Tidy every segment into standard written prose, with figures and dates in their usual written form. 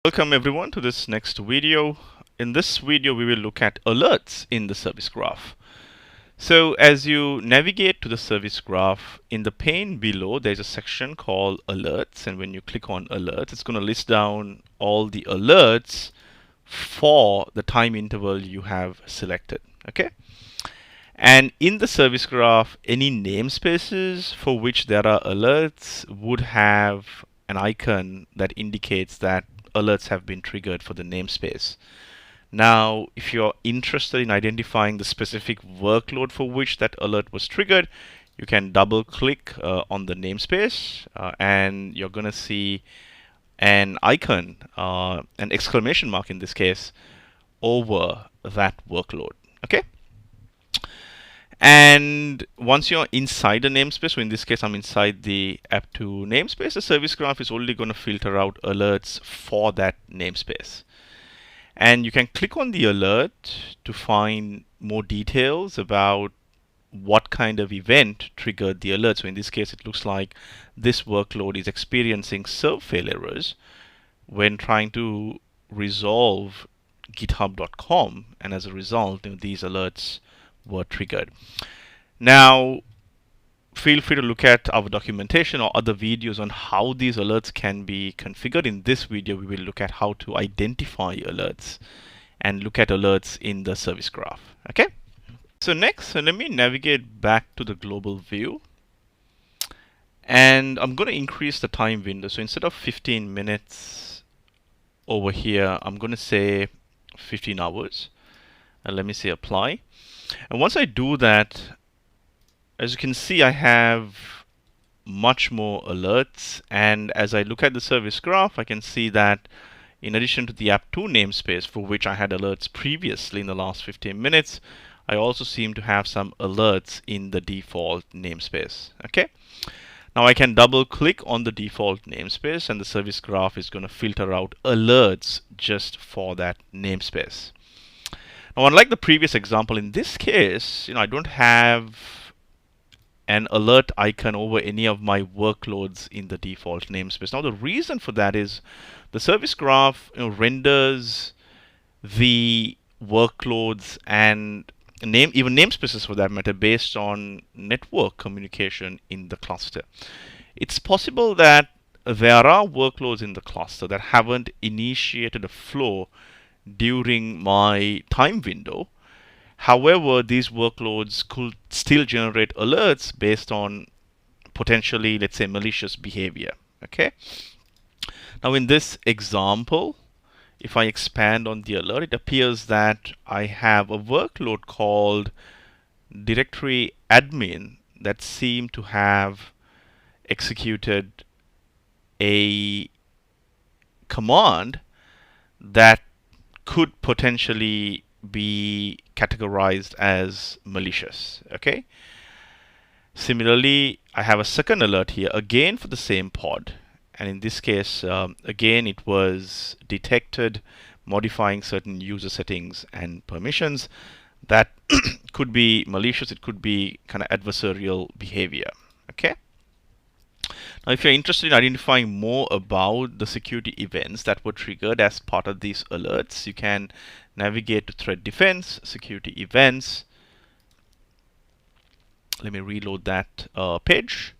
Welcome everyone to this next video. In this video, we will look at alerts in the service graph. So as you navigate to the service graph, in the pane below, there's a section called alerts. And when you click on alerts, it's going to list down all the alerts for the time interval you have selected. Okay. And in the service graph, any namespaces for which there are alerts would have an icon that indicates that alerts have been triggered for the namespace. Now, if you're interested in identifying the specific workload for which that alert was triggered, you can double click on the namespace and you're going to see an icon, an exclamation mark in this case, over that workload. Okay. And once you're inside the namespace, so in this case, I'm inside the app2 namespace, the service graph is only going to filter out alerts for that namespace. And you can click on the alert to find more details about what kind of event triggered the alert. So in this case, it looks like this workload is experiencing serve fail errors when trying to resolve github.com. And as a result, these alerts were triggered. Now, feel free to look at our documentation or other videos on how these alerts can be configured. In this video, we will look at how to identify alerts and look at alerts in the service graph. Okay. So next, let me navigate back to the global view. And I'm going to increase the time window. So instead of 15 minutes over here, I'm going to say 15 hours. And let me say apply. And once I do that, as you can see, I have much more alerts. And as I look at the service graph, I can see that in addition to the app2 namespace, for which I had alerts previously in the last 15 minutes, I also seem to have some alerts in the default namespace. Okay. Now I can double click on the default namespace and the service graph is going to filter out alerts just for that namespace. Now, unlike the previous example, in this case, I don't have an alert icon over any of my workloads in the default namespace. Now, the reason for that is the service graph renders the workloads and even namespaces for that matter based on network communication in the cluster. It's possible that there are workloads in the cluster that haven't initiated a flow during my time window. However, these workloads could still generate alerts based on potentially, let's say, malicious behavior. Okay. Now, in this example, if I expand on the alert, it appears that I have a workload called directory admin that seemed to have executed a command that could potentially be categorized as malicious. Okay. Similarly, I have a second alert here again for the same pod. And in this case, again, it was detected modifying certain user settings and permissions that could be malicious. It could be kind of adversarial behavior. Okay. Now, if you're interested in identifying more about the security events that were triggered as part of these alerts, you can navigate to Threat Defense, Security Events. Let me reload that page.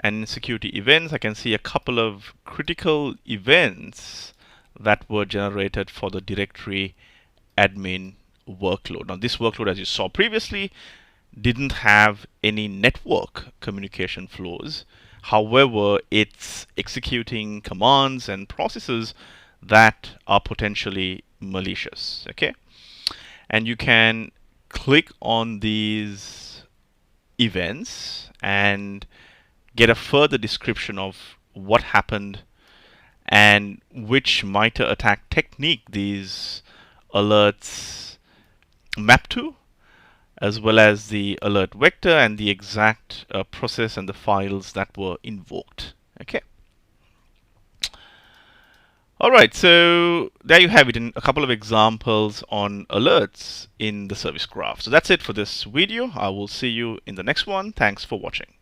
And in Security Events, I can see a couple of critical events that were generated for the directory admin workload. Now, this workload, as you saw previously, didn't have any network communication flows. However, it's executing commands and processes that are potentially malicious. Okay. And you can click on these events and get a further description of what happened and which Mitre attack technique these alerts map to, as well as the alert vector and the exact process and the files that were invoked. Okay. All right, so there you have it, in a couple of examples on alerts in the service graph. So that's it for this video. I will see you in the next one. Thanks for watching.